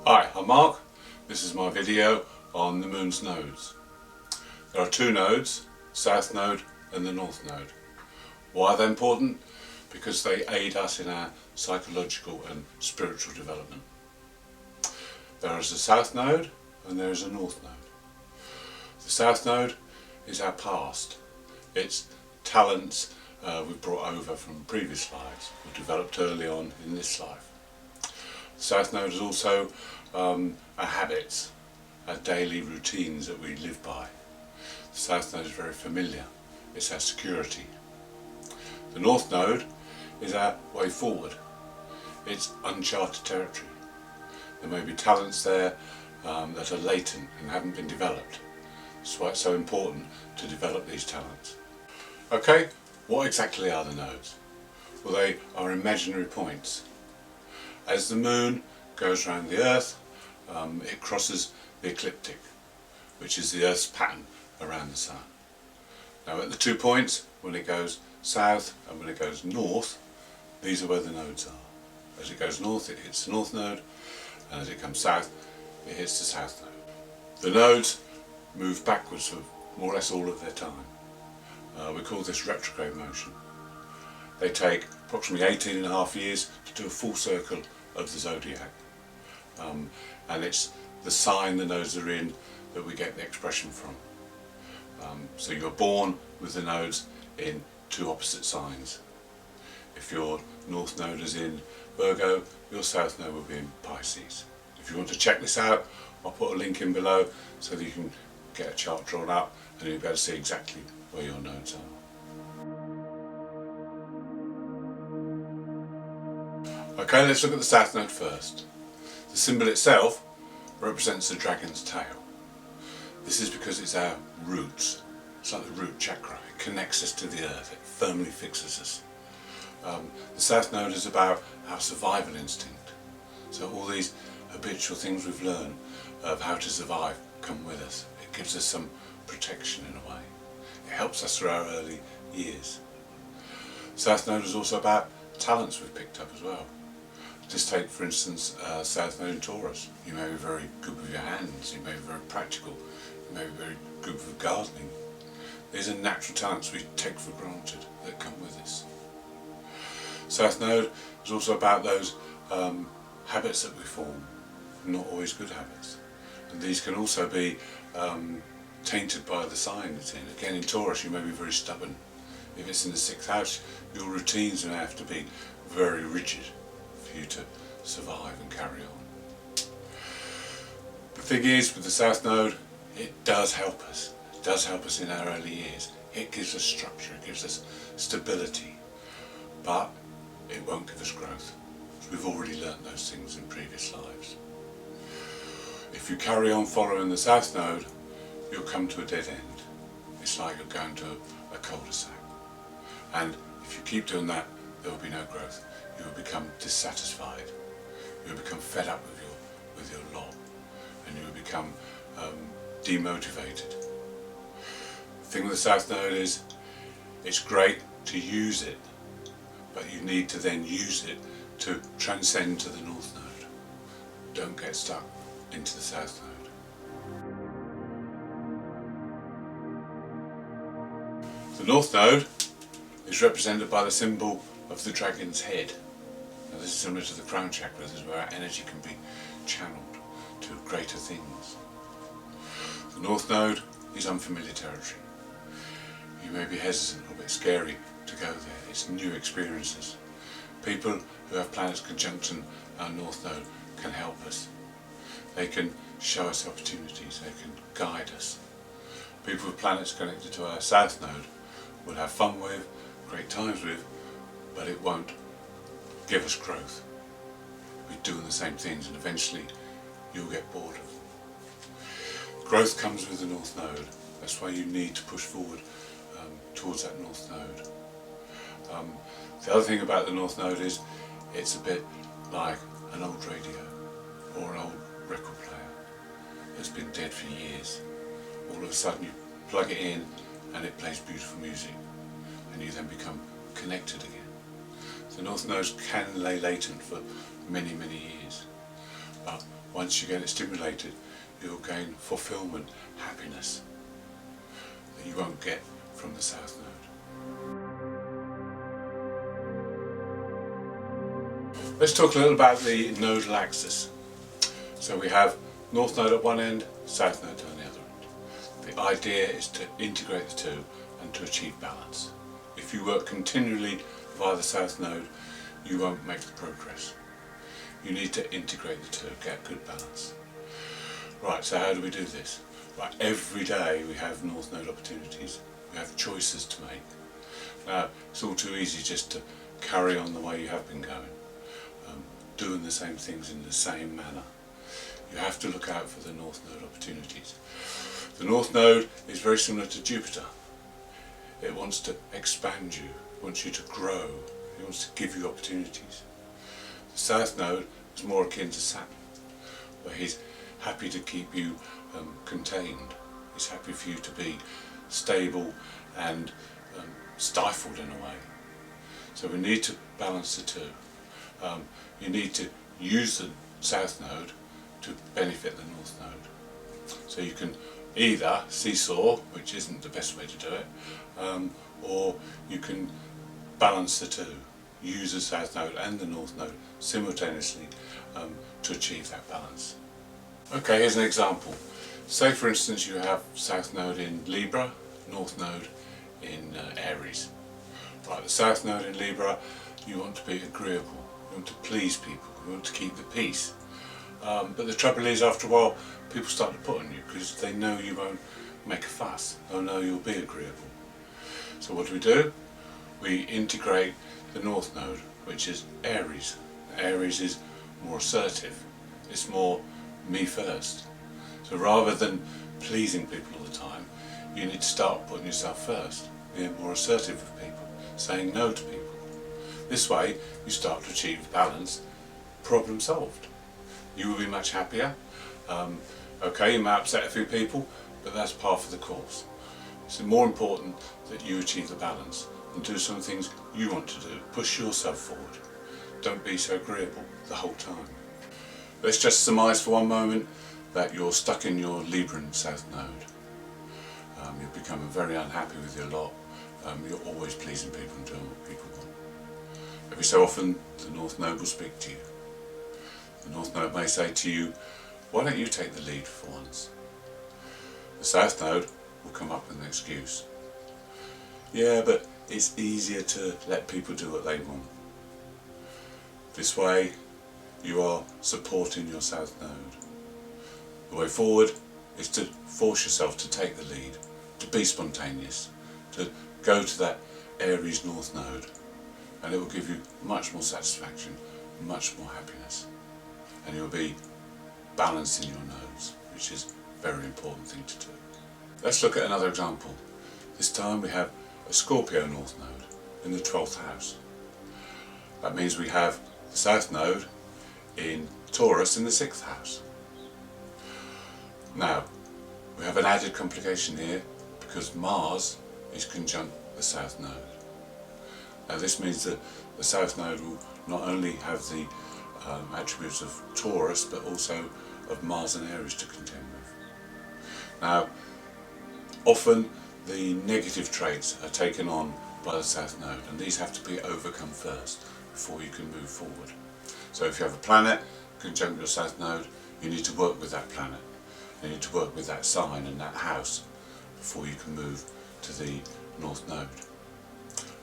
Hi, I'm Mark. This is my video on the Moon's nodes. There are two nodes, South Node and the North Node. Why are they important? Because they aid us in our psychological and spiritual development. There is a South Node and there is a North Node. The South Node is our past. It's talents we've brought over from previous lives, or developed early on in this life. The South Node is also our habits, our daily routines that we live by. The South Node is very familiar. It's our security. The North Node is our way forward. It's uncharted territory. There may be talents there that are latent and haven't been developed. That's why it's so important to develop these talents. Okay, what exactly are the nodes? Well, they are imaginary points. As the moon goes around the earth, it crosses the ecliptic, which is the earth's pattern around the sun. Now at the 2 points, when it goes south and when it goes north, these are where the nodes are. As it goes north, it hits the north node, and as it comes south, it hits the south node. The nodes move backwards for more or less all of their time. We call this retrograde motion. They take approximately 18.5 years to do a full circle of the zodiac. And it's the sign the nodes are in that we get the expression from. So you're born with the nodes in two opposite signs. If your North Node is in Virgo, your South Node will be in Pisces. If you want to check this out, I'll put a link in below so that you can get a chart drawn up and you'll be able to see exactly where your nodes are. Okay, let's look at the South Node first. The symbol itself represents the dragon's tail. This is because it's our roots. It's like the root chakra. It connects us to the earth. It firmly fixes us. The South Node is about our survival instinct. So all these habitual things we've learned of how to survive come with us. It gives us some protection in a way. It helps us through our early years. South Node is also about talents we've picked up as well. Just take, for instance, South Node in Taurus. You may be very good with your hands, you may be very practical, you may be very good with gardening. These are natural talents we take for granted that come with us. South Node is also about those habits that we form, not always good habits. And these can also be tainted by the sign it's in. Again, in Taurus you may be very stubborn. If it's in the 6th house, your routines may have to be very rigid for you to survive and carry on. The thing is, with the South Node, it does help us. It does help us in our early years. It gives us structure, it gives us stability, but it won't give us growth. We've already learnt those things in previous lives. If you carry on following the South Node, you'll come to a dead end. It's like you're going to a cul-de-sac. And if you keep doing that, there will be no growth. You will become dissatisfied. You will become fed up with your lot. And you will become demotivated. The thing with the South Node is, it's great to use it, but you need to then use it to transcend to the North Node. Don't get stuck into the South Node. The North Node is represented by the symbol of the dragon's head. Now this is similar to the crown chakra. This is where our energy can be channeled to greater things. The North Node is unfamiliar territory. You may be hesitant, a bit scary to go there. It's new experiences. People who have planets conjunction our North Node can help us. They can show us opportunities, they can guide us. People with planets connected to our South Node will have fun with, great times with, but it won't give us growth. We're doing the same things and eventually you'll get bored of them. Growth comes with the North Node. That's why you need to push forward towards that North Node. The other thing about the North Node is it's a bit like an old radio or an old record player that's been dead for years. All of a sudden you plug it in and it plays beautiful music and you then become connected again. The North Nodes can lay latent for many, many years, but once you get it stimulated, you'll gain fulfillment, happiness that you won't get from the south node. Let's talk a little about the nodal axis. So we have north node at one end, south node on the other end. The idea is to integrate the two and to achieve balance. If you work continually via the south node, you won't make the progress. You need to integrate the two, get good balance. Right, so how do we do this? Right, every day we have north node opportunities. We have choices to make. Now, it's all too easy just to carry on the way you have been going, doing the same things in the same manner. You have to look out for the north node opportunities. The north node is very similar to Jupiter. It wants to expand you, it wants you to grow, it wants to give you opportunities. The south node is more akin to Saturn, where he's happy to keep you contained. He's happy for you to be stable and stifled in a way. So we need to balance the two. You need to use the south node to benefit the north node. So you can either seesaw, which isn't the best way to do it, or you can balance the two. Use the south node and the north node simultaneously to achieve that balance. Okay, here's an example. Say for instance you have south node in Libra, north node in Aries. Right, the south node in Libra, you want to be agreeable, you want to please people, you want to keep the peace. But the trouble is, after a while, people start to put on you because they know you won't make a fuss, they know you'll be agreeable. So what do? We integrate the north node, which is Aries. Aries is more assertive, it's more me first. So rather than pleasing people all the time, you need to start putting yourself first, being more assertive with people, saying no to people. This way you start to achieve balance, problem solved. You will be much happier. Okay, you might upset a few people, but that's part of the course. It's more important that you achieve the balance and do some things you want to do. Push yourself forward. Don't be so agreeable the whole time. Let's just surmise for one moment that you're stuck in your Libran south node. You've become very unhappy with your lot. You're always pleasing people and doing what people want. Every so often the north node will speak to you. The north node may say to you, why don't you take the lead for once? The south node will come up with an excuse. Yeah, but it's easier to let people do what they want. This way you are supporting your south node. The way forward is to force yourself to take the lead, to be spontaneous, to go to that Aries north node, and it will give you much more satisfaction, much more happiness, and you'll be balancing your nodes, which is a very important thing to do. Let's look at another example. This time we have a Scorpio north node in the 12th house. That means we have the south node in Taurus in the 6th house. Now, we have an added complication here because Mars is conjunct the south node. Now this means that the south node will not only have the attributes of Taurus but also of Mars and Aries to contend with. Now, often the negative traits are taken on by the south node, and these have to be overcome first before you can move forward. So if you have a planet conjunct your south node, you need to work with that planet. You need to work with that sign and that house before you can move to the north node.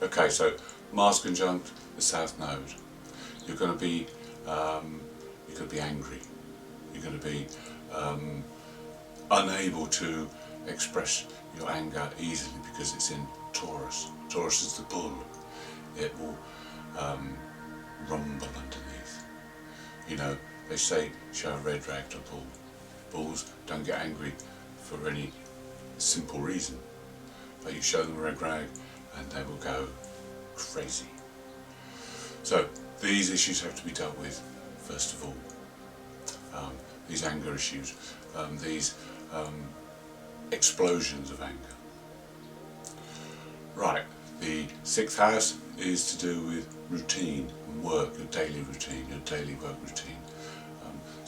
Okay, so Mars conjunct the south node. You're going to be angry. You're going to be unable to express your anger easily because it's in Taurus. Taurus is the bull. It will rumble underneath. You know, they say show a red rag to a bull. Bulls don't get angry for any simple reason, but you show them a red rag and they will go crazy. So these issues have to be dealt with first of all. These anger issues, these explosions of anger. Right, the 6th house is to do with routine and work, your daily routine, your daily work routine.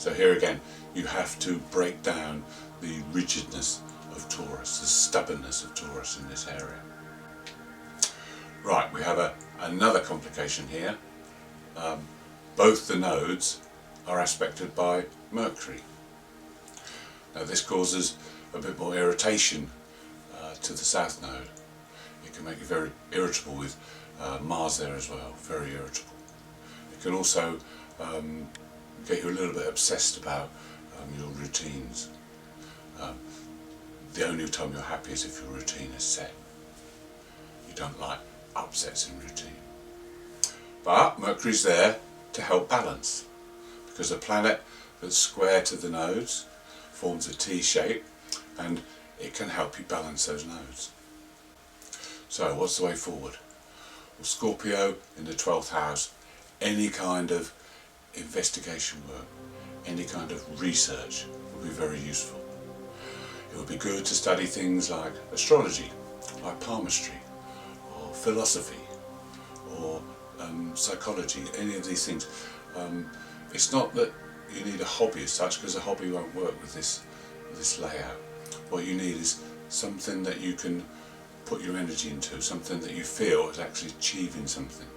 So here again, you have to break down the rigidness of Taurus, the stubbornness of Taurus in this area. Right, we have another complication here. Both the nodes are aspected by Mercury. Now this causes a bit more irritation to the south node. It can make you very irritable with Mars there as well, very irritable. It can also get you a little bit obsessed about your routines. The only time you're happy is if your routine is set. You don't like upsets in routine. But Mercury's there to help balance, because a planet that's square to the nodes forms a T shape, and it can help you balance those nodes. So what's the way forward? Well, Scorpio in the 12th house, any kind of investigation work, any kind of research will be very useful. It would be good to study things like astrology, like palmistry, or philosophy, or psychology, any of these things. It's not that you need a hobby as such, because a hobby won't work with this layout. What you need is something that you can put your energy into, something that you feel is actually achieving something.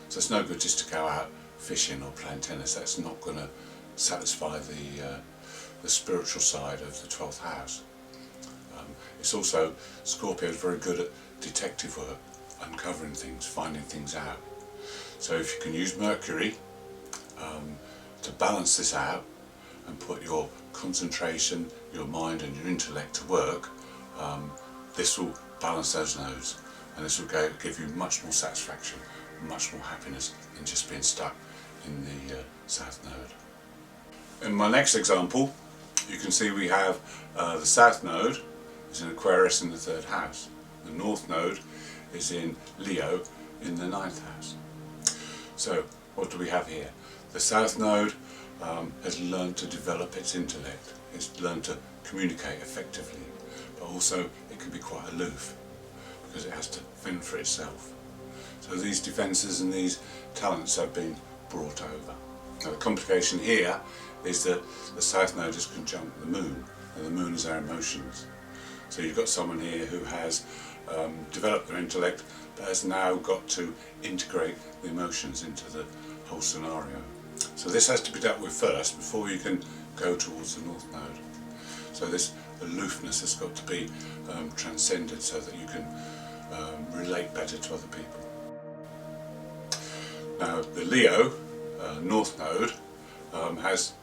So it's no good just to go out fishing or playing tennis. That's not going to satisfy the spiritual side of the 12th house. It's also, Scorpio is very good at detective work, uncovering things, finding things out. So if you can use Mercury to balance this out and put your concentration, your mind and your intellect to work, this will balance those nodes, and this will give you much more satisfaction, much more happiness than just being stuck in the south node. In my next example, you can see we have the south node is in Aquarius in the 3rd house. The north node is in Leo in the 9th house. So what do we have here? The south node has learned to develop its intellect. It's learned to communicate effectively, but also it can be quite aloof because it has to fend for itself. So these defences and these talents have been brought over. Now the complication here is that the south node is conjunct the moon, and the moon is our emotions. So you've got someone here who has developed their intellect, but has now got to integrate the emotions into the whole scenario. So this has to be dealt with first before you can go towards the north node. So this aloofness has got to be transcended so that you can relate better to other people. Now the Leo north node has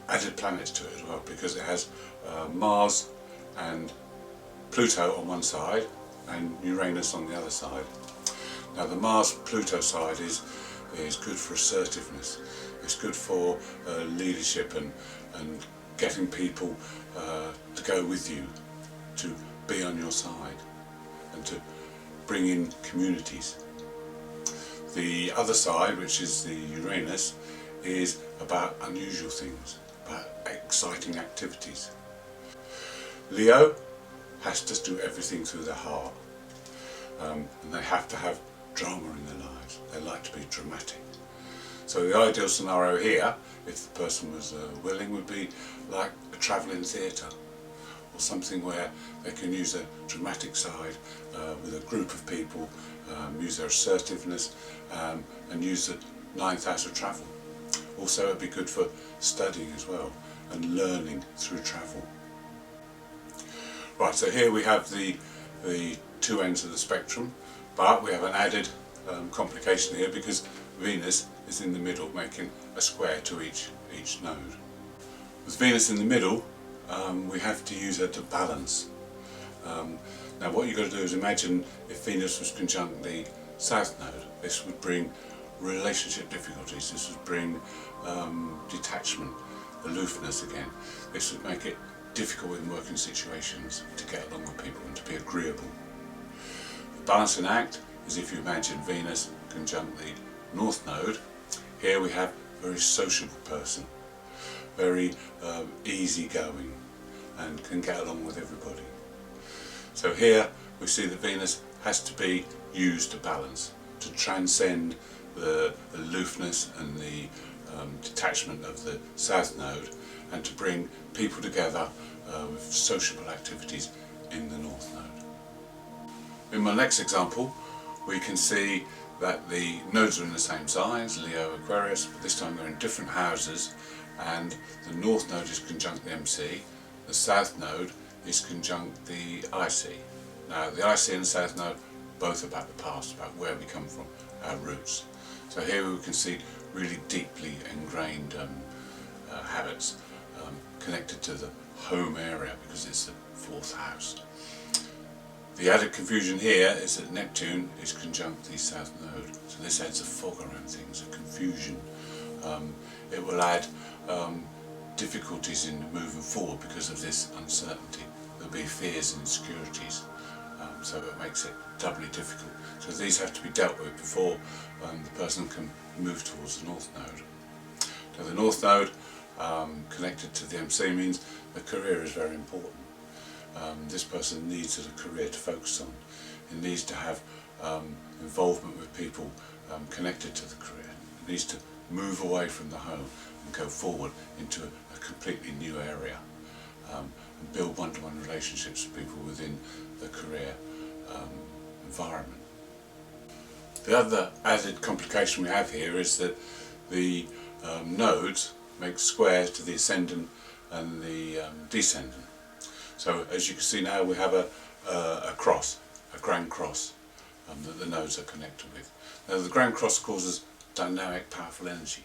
added planets to it as well, because it has Mars and Pluto on one side and Uranus on the other side. Now the Mars-Pluto side is good for assertiveness. It's good for leadership and getting people to go with you, to be on your side, and to bring in communities. The other side, which is the Uranus, is about unusual things, about exciting activities. Leo has to do everything through their heart, and they have to have drama in their lives. They like to be dramatic. So the ideal scenario here, if the person was willing, would be like a travelling theatre, or something where they can use a dramatic side with a group of people, use their assertiveness, and use the 9th house of travel. Also it'd be good for studying as well, and learning through travel. Right, so here we have the two ends of the spectrum, but we have an added complication here, because Venus is in the middle, making a square to each node. With Venus in the middle, we have to use her to balance. Now what you've got to do is imagine if Venus was conjunct the south node. This would bring relationship difficulties, this would bring detachment, aloofness again. This would make it difficult in working situations to get along with people and to be agreeable. The balancing act is if you imagine Venus conjunct the north node. Here we have a very sociable person, very easygoing, and can get along with everybody. So here we see that Venus has to be used to balance, to transcend the aloofness and the detachment of the south node, and to bring people together with sociable activities in the north node. In my next example, we can see that the nodes are in the same signs, Leo, Aquarius, but this time they're in different houses, and the north node is conjunct the MC, the south node is conjunct the IC. Now the IC and the south node, both about the past, about where we come from, our roots. So here we can see really deeply ingrained habits connected to the home area, because it's the fourth house. The added confusion here is that Neptune is conjunct the south node, so this adds a fog around things, a confusion. It will add difficulties in moving forward because of this uncertainty. There'll be fears and insecurities, so it makes it doubly difficult. So these have to be dealt with before the person can move towards the north node. Now the north node connected to the MC means the career is very important. This person needs a career to focus on. It needs to have involvement with people connected to the career. It needs to move away from the home and go forward into a completely new area, and build one-to-one relationships with people within the career environment. The other added complication we have here is that the nodes make squares to the ascendant and the descendant. So as you can see now, we have a cross, a grand cross that the nodes are connected with. Now the grand cross causes dynamic, powerful energy,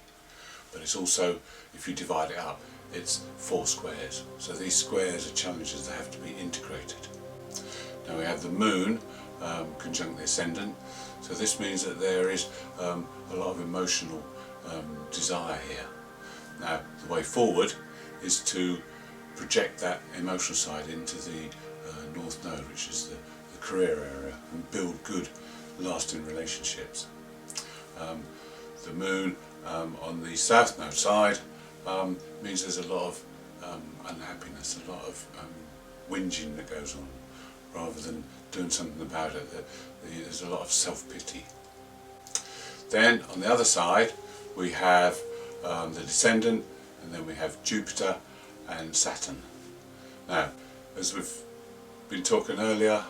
but it's also, if you divide it up, it's 4 squares. So these squares are challenges that have to be integrated. Now we have the moon conjunct the ascendant, so this means that there is a lot of emotional desire here. Now the way forward is to project that emotional side into the north node, which is the career area, and build good lasting relationships. The moon on the south node side means there's a lot of unhappiness, a lot of whinging that goes on, rather than doing something about it. There's a lot of self-pity. Then on the other side we have the descendant, and then we have Jupiter and Saturn. Now, as we've been talking earlier,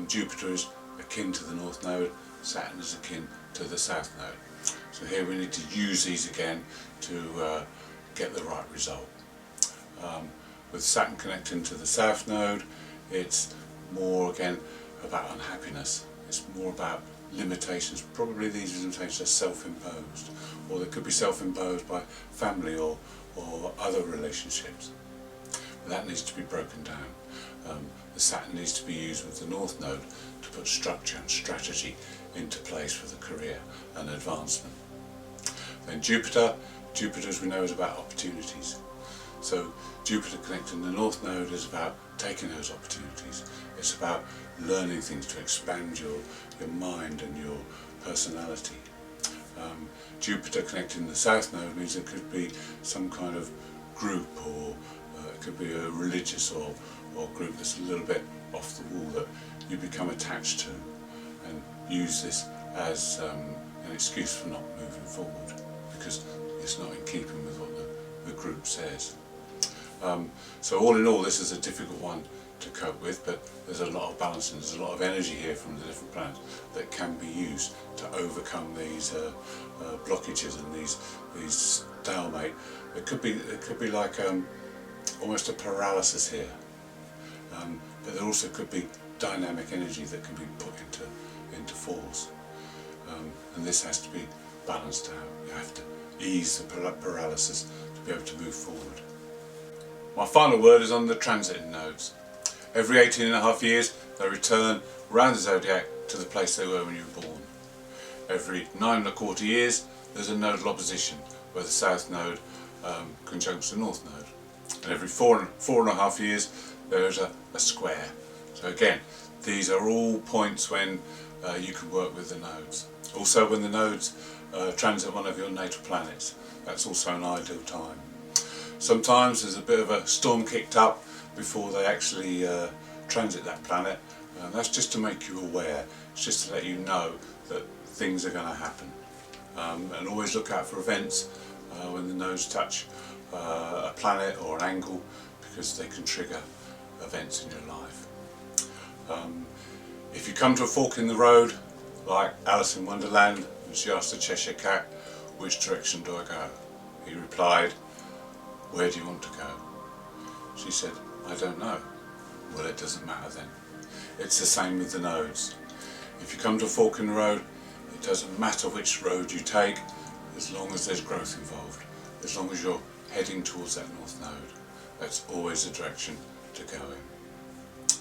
Jupiter is akin to the north node, Saturn is akin to the south node. So here we need to use these again to get the right result. With Saturn connecting to the south node, it's more again about unhappiness. It's more about limitations. Probably these limitations are self-imposed, or they could be self-imposed by family or other relationships. But that needs to be broken down. The Saturn needs to be used with the north node to put structure and strategy into place for the career and advancement. Then Jupiter, as we know, is about opportunities. So Jupiter connecting the north node is about taking those opportunities. It's about learning things to expand your mind and your personality. Jupiter connecting the south node means it could be some kind of group, or it could be a religious or group that's a little bit off the wall that you become attached to, and use this as an excuse for not moving forward, because it's not in keeping with what the group says. So all in all, this is a difficult one to cope with, but there's a lot of balance and there's a lot of energy here from the different planets that can be used to overcome these blockages and these stalemate. It could be like almost a paralysis here, but there also could be dynamic energy that can be put into force, and this has to be balanced out. You have to ease the paralysis to be able to move forward. My final word is on the transiting nodes. Every 18.5 years they return round the zodiac to the place they were when you were born. Every 9.25 years there's a nodal opposition where the south node conjuncts the north node. And every 4.5 years there is a square. So again, these are all points when you can work with the nodes. Also when the nodes transit one of your natal planets, that's also an ideal time. Sometimes there's a bit of a storm kicked up before they actually transit that planet, and that's just to make you aware. It's just to let you know that things are going to happen, and always look out for events when the nodes touch a planet or an angle, because they can trigger events in your life. If you come to a fork in the road, like Alice in Wonderland, and she asked the Cheshire Cat, which direction do I go? He replied, where do you want to go? She said, I don't know. Well, it doesn't matter then. It's the same with the nodes. If you come to a fork in the road, it doesn't matter which road you take, as long as there's growth involved, as long as you're heading towards that north node. That's always the direction to go in.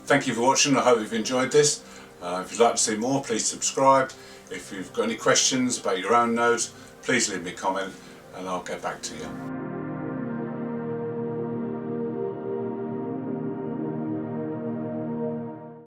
Thank you for watching. I hope you've enjoyed this. If you'd like to see more, please subscribe. If you've got any questions about your own nodes, please leave me a comment and I'll get back to you.